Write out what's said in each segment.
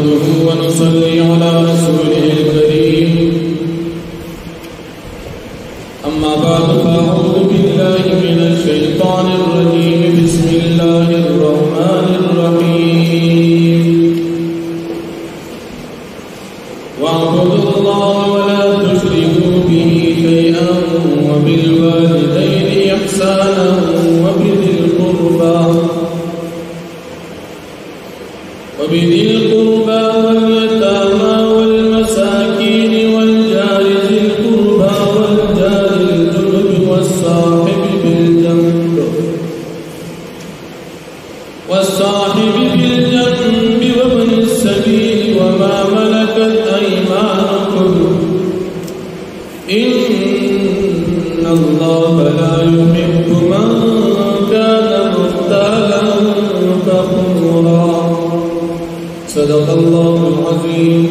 نحمده ونصلي على رسوله الكريم أما بعد فأعوذ بالله من الشيطان الرجيم بسم الله الرحمن الرحيم واعبدوا الله ولا تشركوا به شيئا وبالوالدين إحسانا وبذي القربى واليتامى والمساكين والجار ذي القربى والجار الجنب والصاحب بالجنب وابن السبيل وما ملكت أيمانكم إن الله لا يحب من كان مختالا فخورا صدق الله العظيم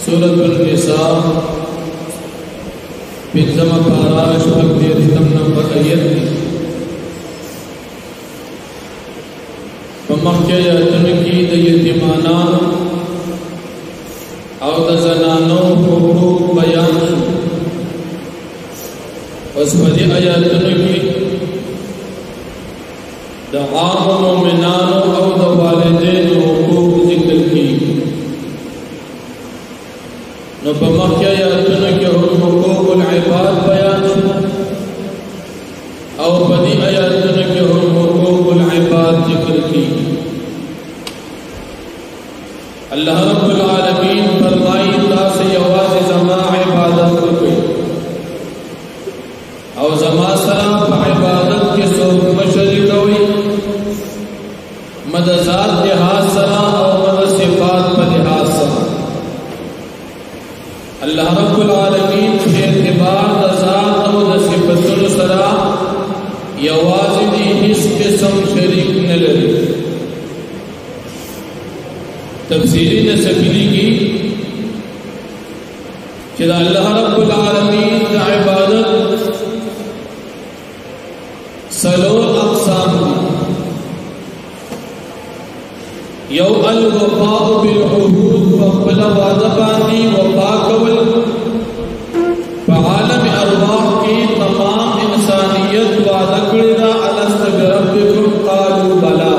سورة النساء پنځم پارا شپږ دیرشم نمبر آیت په مخکې آیتونو کې د یتیمانو او د زنانو حقوق بیان شو. اوس په دې آیتونو کې د عام مومنانو او د والدینو حقوق ذکر کیږي. نو په مخکې آیاتونو کې حقوق العباد بیان شو او په دې آیاتونو کې حقوق العباد ذکر کیږي. الله رب العالمین فرمایي تاسو یوازې زما عبادت وکړئ او زما سره په عبادت کې څوک مه شریکوئ، مد ذات لحاظ سره او مد صفات په لحاظ سره. الله رب العالمین په اعتبار د ذات او د صفاتونو سره یوازې دې هیڅ قسم شریک نه لري. تفسیری نسبیلی کی کہ اللہ رب العالمین د عبادت سلور اقسام یو الوفاء بالعهود وقبل وعدہ باندی وفا کول فعالم ارواح کی تمام انسانیت وعدہ کردہ الست بربکم قالوا بلا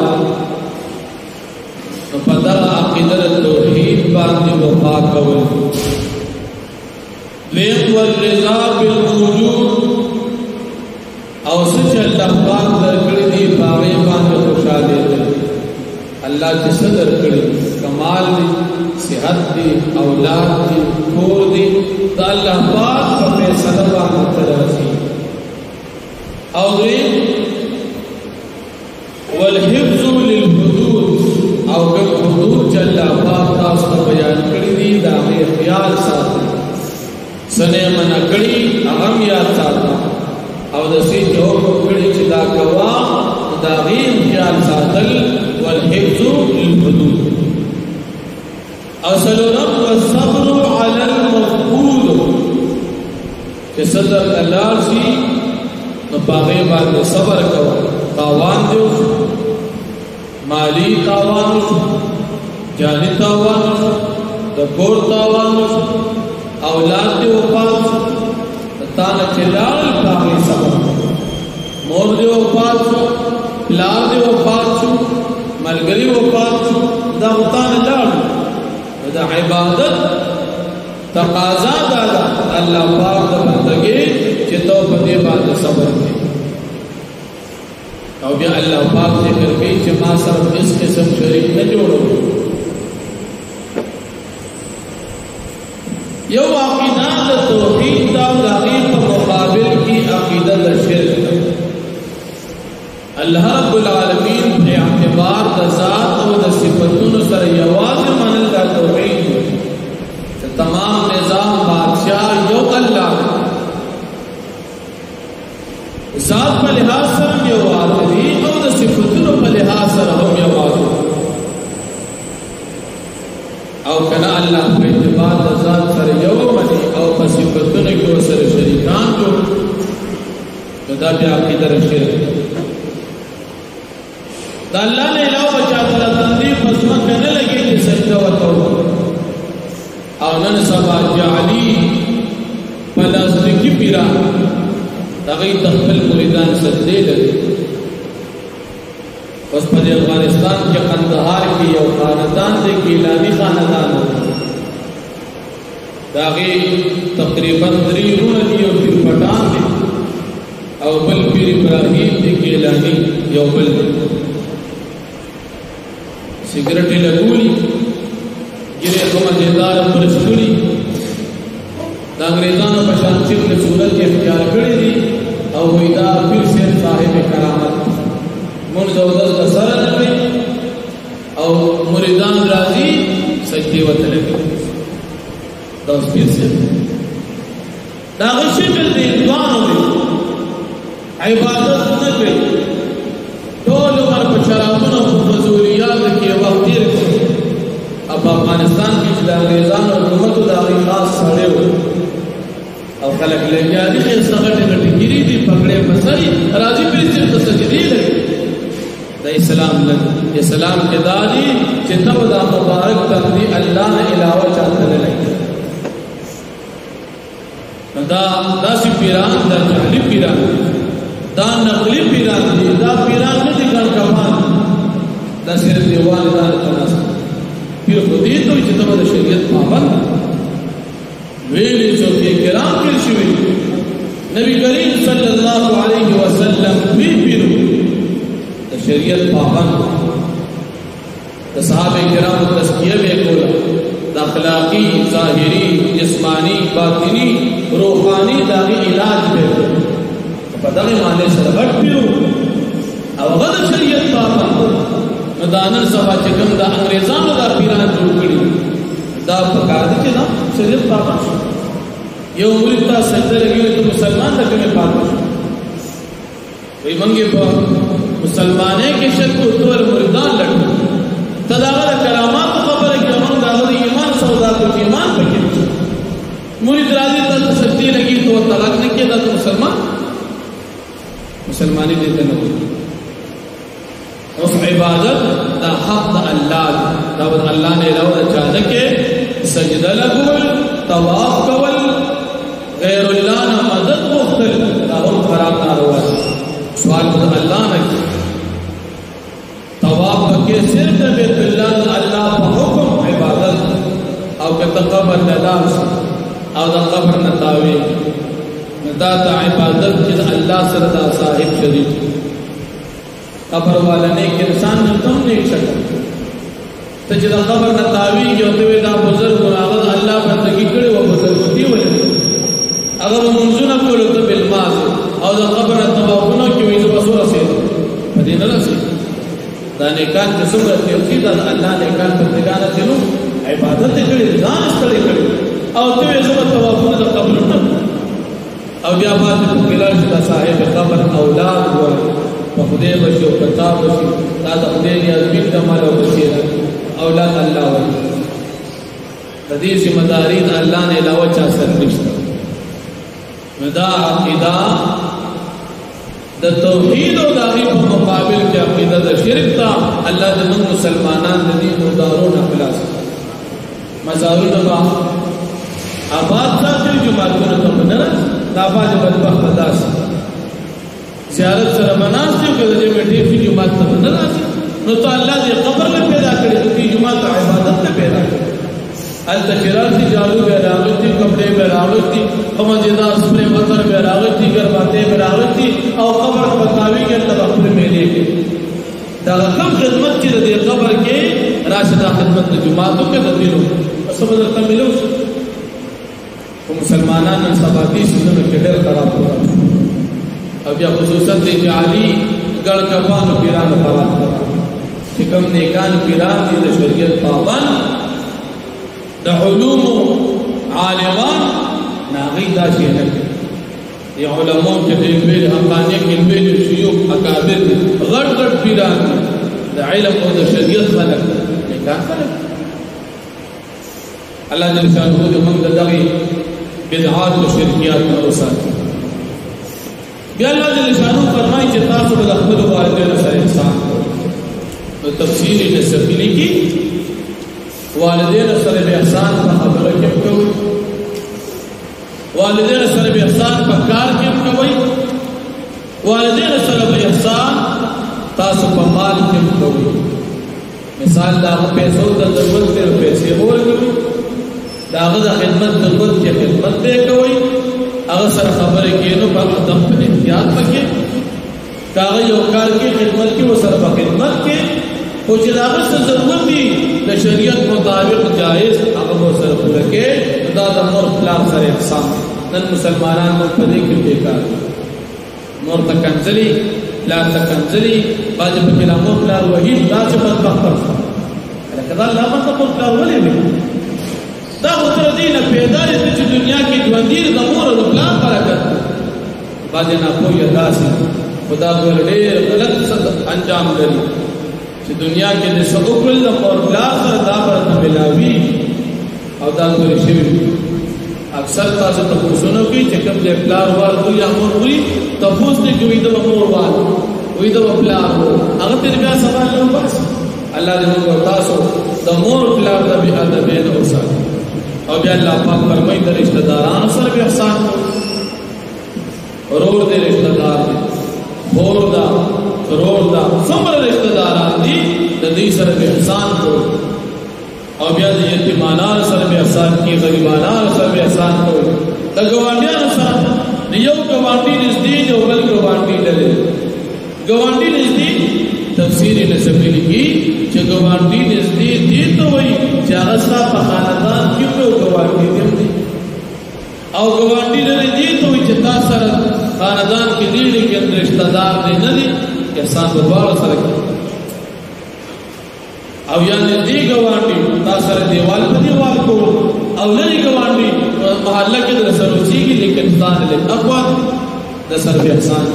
پدر عقیدہ توحید باندی وفا کول لیت والرضا بالوجود او سچ اللہ پاک درکڑی دی باغی باندی خوشحالی دی. اللہ کی صدر کڑی کمال دی، صحت دی، اولاد دی، کور دی، تا اللہ پاک کا فیصلہ باندې ترسی. او دی والحفظ للحدود او کم حدود چل اللہ پاک تاس کا بیان کڑی دی دا غیر خیال ساتھ سنے منع کڑی اغم یاد ساتھ او دسی جو کڑی چدا کوا دا غیر خیال ساتل والحفظ للحدود. اصل رب والصبر على المفقود کہ صدر اللہ سی نپاغی بعد صبر کوا تاوان دیو مالی تاوان جانی تاوان دکور تاوان اولاد دی وفات تانا چلال پاغی صبر مور دی وفات پلار دی وفات ملګری وفات دا غتان لاړ دا عبادت تقاضا دا الله پاک د بندګۍ چې تو په دې باندې صبر وکړي. او بیا الله پاک ذکر کوي چې ما سره هیڅ قسم شریک نه جوړو. یو عقیده د توحید دا د په مقابل کې عقیده د شرک. اللہ رب العالمین په اعتبار د ذات او د صفاتونو سره یوازې منل دا توحید دی. تمام نظام بادشاہ یو الله ذات په لحاظ سره یوازې دی او د صفاتونو په لحاظ سره هم یوازې. او کله الله په اعتبار د ذات سره یو مني او په صفاتونو کې سره شریکان جوړ دا بیا عقیده شرک. دا اللہ نے علاوہ چاہتا تندیف زمکه نه لګي چې سجده ورته او نن سبا جعلي پلاستیکي پیران دغه خپل مریدان سجدې لري. اوس په افغانستان کې قندهار کې یو خاندان دی ګیلاني خاندان داغه تقریبا 3 رونه دی او پیر پټان دی او بل پیر ابراهیم دی ګیلاني یو بل سیګریټ لګولي ګیره کومه دیدار پرشتوري د انګريزانو په شان چې په صورت کې اختیار کړی دي او وېدا پیر شیخ صاحب کرامت مونږ زودل د سره نه او مریدان راځي سجدي وته لګي دا پیر شیخ دا غشي بل دي دوانو دي عبادت نه کوي ټول عمر په شرابونو او فضولیات کې وخت تیر کړي. اب افغانستان کې چې د انګريزانو حکومت د هغه خاص سره او خلک لګیاري چې څنګه ټکټګيري دي پکړې مسري راځي په دې څه سجدي لګي د اسلام لګي اسلام کې دادي چې تب دا مبارک تندي الله نه علاوه چاته نه لګي دا داسې پیران د جهلي پیران دا نقلي پیران دي دا پیران نه دي ګڼ کمان دا صرف دیوال دا تناس پیر خو دې ته چې تب د شریعت پابند ویلی صوفی کرام پیر شوی نبی کریم صلی اللہ علیہ وسلم وی پیرو دا شریعت پابند دا صحابہ کرام تزکیہ بے کولا دا اخلاقی ظاہری جسمانی باطنی روحانی داغی علاج بے کولا پتہ نہیں مانے سے غٹ پیرو او غد شریعت پابند ندانن سبا چکم دا انگریزان دا پیران جوڑ کری دا پکار دی چې دا شریعت پابند شو یو مرید تا سجده لګي ته مسلمان ته کومه پاتې شو وی منګي په مسلمانې کې شک او تور مریدان لګ تداغه کرامات خبره کې موږ دا د ایمان سودا کو ایمان پکې مرید راځي ته سجدي لګي ته طلاق نه کېدا ته مسلمانې دې ته نه اوس عبادت دا حق د الله دا الله نه راو چا ده کې سجده لګول طواف کول غیر الله نه مدد غوښتل دا هم خراب ناروا سوال د الله نه طواف کې صرف د بیت الله الله په حکم عبادت او که تقبل للاس او د قبر نه تاوي دا د عبادت چې الله سره دا صاحب شریک قبر والا نیک انسان نه تم نه شکل ته چې دا قبر نه تاوي یو ته دا بزرګ راغل الله بندگی کړي او بزرګ دی ولې اگر منځونه کول ته بل ماز او دا قبر تباونه کې وي زو بصوره سي مدینه راسي دا نیکان چې څومره توحید الله نیکان په دغانه دینو عبادت کړي ځان ستړي کړي او ته زو تباونه د قبرونه او بیا باندې ګلار چې صاحب قبر اولاد و په خدای بشي او کتاب بشي دا د خدای دی ازمین د مال او بشیره اولاد الله و حدیث ذمہ داری الله نے علاوه چا سره نشته مدا عقیده د توحید او د غیب په مقابل کې عقیده د شرک تا الله د من مسلمانان د دین او دارونو خلاص مزارونه با آباد ساتي جمعهونه ته نه دا باندې بدبخت داس زیارت سره مناسب کړي چې میټي په جمعه ته نه راځي نو ته الله دې قبر له پیدا کړی چې جمعه ته عبادت ته پیدا کړی ال تشراتی جالو به راغتی کپڑے به راغتی او مزیدار سپرے وتر به راغتی ګرباته به راغتی او قبر پتاوی کې تبخر میلې کې دا کوم خدمت چې د قبر کې راشده خدمت د جمعه ته کې د دینو سبب درته ملو او مسلمانانو سباتی سونه کې ډېر خراب کړو او بیا خصوصا د جعلی ګړ کفانو پیرانو خراب کړو چې کوم نیکان پیران دي د شریعت پابند د علوم عالمان ناغي دا شي نه دي علماء چې د ویل حقانيه کې ویل شيوخ اکابر غړ غړ پیران د علم او د شریعت خلک نیکان خلک الله جل شانه د موږ دغه بدعات او شرکيات نه وساتي بیا الله جل شانه فرمایي چې تاسو د خپل والدینو سره احسان او تفصیلی تسبیلی کی والدین سره به احسان په خبره کې کوي والدین سره به احسان په کار کې کوي والدین سره به احسان تاسو په مال کې کوي مثال دا پیسو د ضرورت پر پیسې ورکوي داغه د خدمت ضرورت کې خدمت دی کوي هغه سره خبره کینو په ادب په احتیاط پکې کاغه یو کار کې خدمت کې وسره په خدمت کې او چې داغه څه ضرورت دي د شریعت مطابق جائز هغه سره پوره کې دا د مور پلان سره احسان نن مسلمانانو په دې کې بیکار مور تکنزلی لا تکنزلی باج په کلام مور پلان وਹੀ دا چې بدبخت لکه دا لا مطلب مور پلان ولې دا وتر دینه پیدا دي چې دنیا کې ژوندۍ د مور او پلان برکت باج نه کوی داسي خدا ګورډې غلط انجام لري چې دنیا کې د سبوکل د مور پلان سره دا برکت ملاوي او دا ګورې شي اکثر تاسو ته پوښتنه کوي چې کوم ځای پلان ورته یا مور وي تاسو ته کوي د مور وایي وي د پلان هغه تر بیا سوال نه بس الله دې موږ تاسو د مور پلان د بیا ادب او اوسه او بیا الله پاک فرمایي د رشتہ دارانو سره به احسان ورور دې رشتہ دار خور دا ورور دا څومره رشتہ داران دي د دې سره به احسان کوو او بیا د یتیمانو سره به احسان کوي غریبانو سره به احسان کوي د ګوانډیانو سره یو ګوانډی نږدې دی او بل ګوانډی لري ګوانډی نږدې تفسیر نسبی لیکي چې ګوانډی نږدې دي ته وایي چې هغه سره په خاندان کې یو ګوانډی دی او ګوانډی لري دي ته وایي چې تاسو سره خاندان کې دي لیکن رشتہ دار دی نه دي احسان په دواړو سره او یا دې ګوانډي تاسو سره دیوال په دیوال کو او لري ګوانډي محله کې د سروسيږي لیکن ځان له اقوا د سره احسان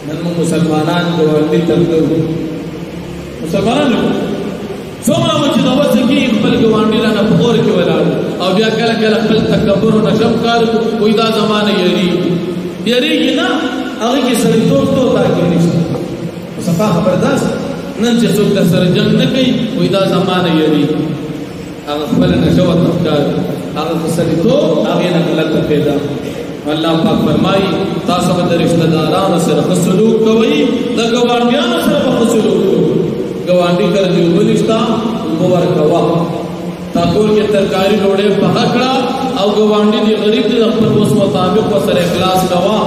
نن مسلمانان ګوانډي تلګو مسلمانانو څومره چې دا وڅ کې خپل ګوانډي نه په اور کې ولاړ او بیا کله کله خپل تکبر او نشم کار کوئی دا زمانه یری نه هغه کې سړی دوستو تا کې نشته صفه خبردار نن چې څوک د سره جنگ نه کوي وای دا زمانه یری هغه خپل نشو تفکر هغه سړی ته هغه نه غلط پیدا الله پاک فرمایي تاسو د رشتہ دارانو سره سلوک کوئ د ګوانډیانو سره سلوک کوئ ګوانډي کر دی ولښتا مور کوا تاسو کې ترکاری ډوډۍ په حقړه او ګوانډي دی غریب د خپل اوس مطابق سره اخلاص کوا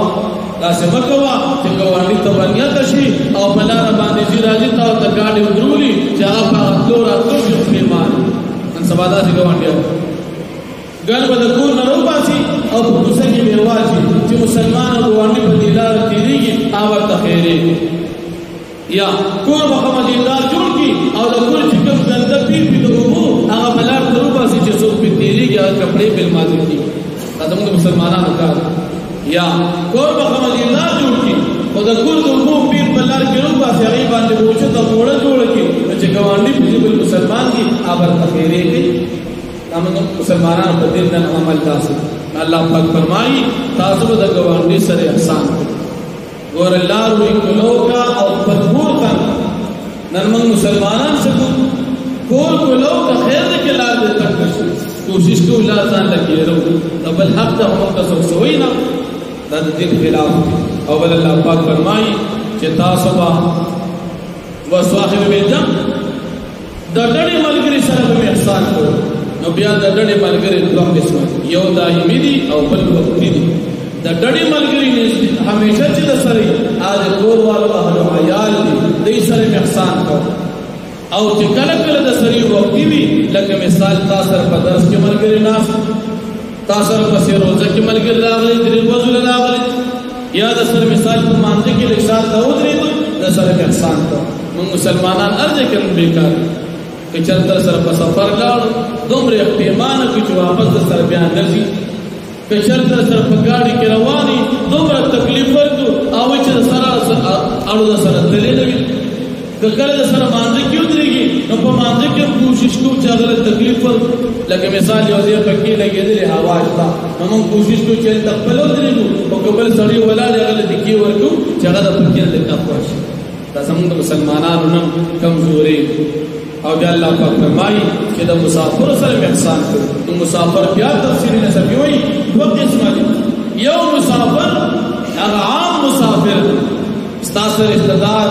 داسې مکوا چې ګوانډي ته ورنیا تشي او بلاره باندې چې راځي تا ته گاډي ودرولي چې هغه په راتلو کې پیمان ان سبا داسې ګوانډي ګل به د کور نه روباسي او په کوڅه کې میواجي چې مسلمان ګوانډي په دیدار تیریږي او ورته خیرې یا کور به مدیندار جوړ کی او د کور چې کوم ګنده پی د وو هغه بلار روباسي چې څوک په تیریږي او کپڑے بل ماځي دا موږ مسلمانانو کار یا کور به مدیندار جوړ کی او د کور د وو پیر بلار کې روباسي هغه باندې وچه د موړه جوړ کی چې ګوانډي په مسلمان دي او ورته خیرې کوي موږ مسلمانانو په دې باندې عمل تاسو الله پاک فرمایي تاسو د ګوانډي سره احسان ګور الله روي کولوکا او پدور کان نن موږ مسلمانان څخه کول کولوکا خیر کې لار دې تک کوشش کو الله ځان لګیرو بل حق ته موږ تاسو سوینا د دې خلاف او بل الله پاک فرمایي چې تاسو با وصاحب الجنه د ډېر ملګری سره به احسان کوئ نو بیا د ډډې ملګری دوه قسمه یو دایمي دي او بل وختي دي د ډډې ملګری نشي همیشه چې د سره اج کور والو اهل عیال دي د سره احسان کو او چې کله کله د سره وختي وي لکه مثال تاسو په درس کې ملګری ناس تاسو په روزه کې ملګری راغلي درې ورځې راغلي یا د سره مثال په مانځ کې لښار ته ودرې د سره احسان کو موږ مسلمانان ارزه کوي بیکار که چرته سره په سفر لاړ دومره پیمانه کې چې واپس د سره بیان نشي که چرته سره په گاډي کې رواني دومره تکلیف ورته او چې سره اړو د سره تللی نه وي که کله د سره باندې کې ودرېږي نو په باندې کې کوشش کوو چې هغه تکلیف ورته لکه مثال یو ځای پکې لګېدلې هوا شته نو موږ کوشش کوو چې خپل ودرېږو او قبل سړی ولاړ هغه د کې ورکو چې هغه د پکې د کاپ واشي دا زموږ مسلمانانو نن کمزوري او بیا الله پاک فرمایي چې د مسافر سره احسان کوي. د مسافر بیا تفسیر نسبی وایي دوه قسمه دي. یو مسافر هغه عام مسافر ستاسو رشتہ دار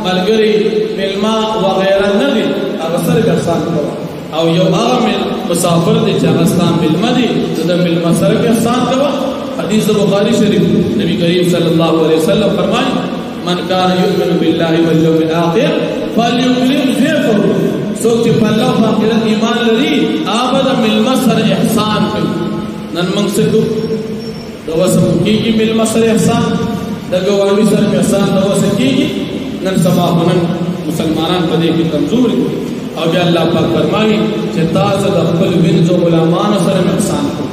ملګری ملما وغیرہ نه دي هغه سره احسان کوي. او یو هغه مسافر دي چې هغه ستاسو ملما دي د ملما سره احسان کوي. حدیث بخاری شریف نبی کریم صلی الله علیه وسلم فرمایي من كان يؤمن بالله واليوم الاخر فليكرم ضيفه. سوچ چې په الله او آخرت ایمان لري آبد ملما سره احسان کوي. نن موږ څه کوو؟ د وسه کېږي ملما سره احسان، د ګاونډي سره احسان د وسه کېږي. نن سبا نن مسلمانان په دې کې کمزور دي. او بیا الله پاک فرمایي چې تاسو د خپل وینځو غلامانو سره احسان کوئ.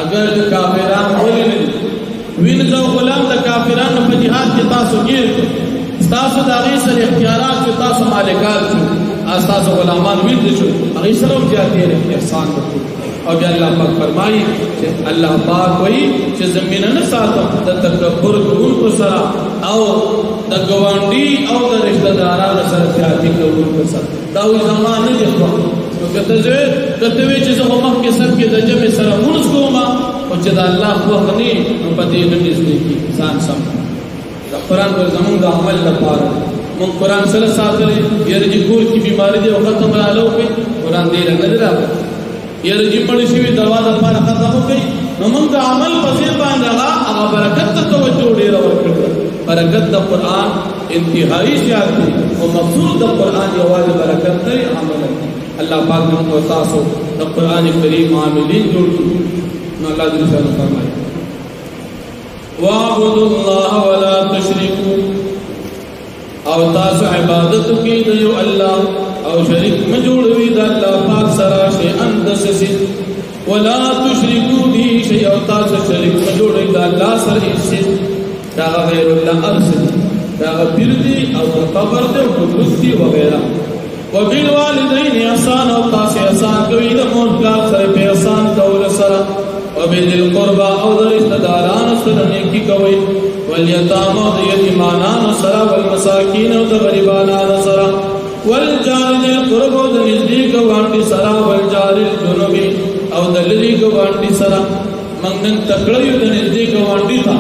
اگر کافران ولې نه دي وینځو غلام د کافرانو په جهاد کې تاسو ګیر تاسو د هغې سره اختیارات چې تاسو مالکان شو تاسو غلامان وینځ شو هغې سره هم زیاتې احسان وکړو. او بیا الله پاک فرمایي چې الله پاک وایي چې زمینه نه ساتم د تکبر کوونکو سره او د ګاونډي او د رشتہ دارانو سره زیاتې کوونکو سره. دا وایي زما نه دي خو نو که ته وایې چې زه خو مخکې سر کې د جمع سره مونځ کوم او چې د الله خوښ نه نو په دې نه نږدې ځان سم. د قرآن پر زمونږ د عمل لپاره مونږ قرآن سره ساتلی یاره چې کور کې بیماري دی او ختم راله وکړي قرآن دې نه دی راغلی. یاره چې مړ شوي دوا دپاره ختم وکړي نو مونږ د عمل په ځای باندې هغه برکت ته توجه ډېره ورکړو. برکت د قرآن انتهایی زیات دی او مقصود د قرآن یوازې برکت دی عمل دی. الله پاک موږ تاسو د قرآن کریم عاملین جوړ کړو. نو الله دې څه فرمایي واعبدوا الله ولا تشركوا او تاسو عبادت کوي د یو الله او شریک م جوړوي د الله پاک سره شیئا دسسی ولا تشركوا به شیئا او تاسو شریک م جوړوي د الله سره هیڅ دا غیر الله ارسل دا پیر دی او قبر دی او قدرتی وغیرہ. وبالوالدین احسان او تاسو احسان کوي د مور پلار سره په احسان کول سره. وبذل القربى او د رشتہ دارانو سره نیکی کوي. والیتام او د یتیمانانو سره والمساکین او د غریبانو سره. والجار ذی القربى او د نزدې ګاونډي سره. والجار الجنوب او د لرې ګاونډي سره. موږ نن تکړه د نزدې ګاونډي ته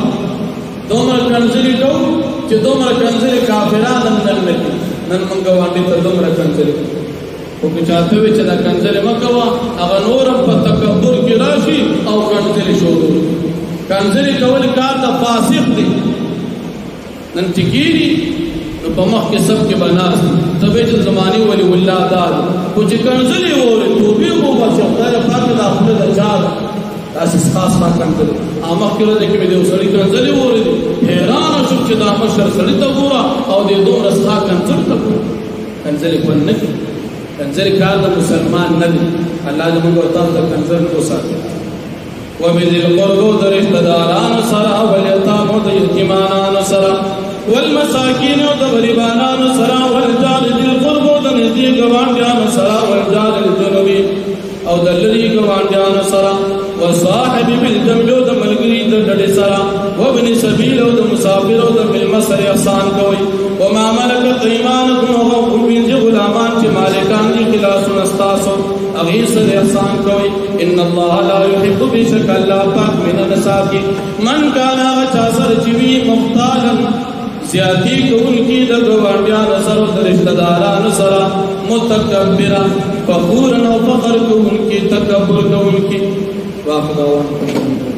دومره کنځلې کوو چې دومره کنځلې کافران هم نن نه کوي. نن موږ ګاونډي ته دومره کنځلې خو که چاته وي چې دا کنځلې مه کوه هغه نور هم په تکبر کې راشي او کنځلې شروع کنځلې کول کار د فاسق دی. نن چې کېږي نو په مخ کې سب کې به ناست ته به چې زمانې ولي والله دار خو چې کنځلې وورې توبې وباسي خدای پاک د خپله د چا ده داسې خاص ما کنځلې مخکې ورځې کې مې د یو سړي کنځلې واورېدې حیرانه شوم چې دا مشر سړي ته ګوره او دې دومره ستا کنځل ته ګوره. کنځلې خوند نه کوي. کنځلې کار د مسلمان نه دی. الله دې موږ تاسو د کنځل وساتي. وبذل القربى د رشتہ دارانو سره والیتام او د یتیمانانو سره والمساکین او د غریبانو سره والجار ذی القربى د نزدې ګاونډیانو سره والجار الجنوب او د لرې ګاونډیانو سره. وصاحب بالجنب او د ملګري د ډډې سره. وابن سبیل او د مسافر او د مېلمه سره احسان کوئ. وما ملکت ایمانکم او پنځه غلامان چې مالکان دي خلاصون ستاسو هغې سره احسان کوئ. ان الله لا يحب بشک الله پاک مینه نه ساتي من کان هغه چا سره چې وي مختالا زیاتي کوونکي د ګاونډیانو سره د رشتہ دارانو سره متکبرا فخورا او فخر کوونکي تکبر کوونکي. واخر دعوانا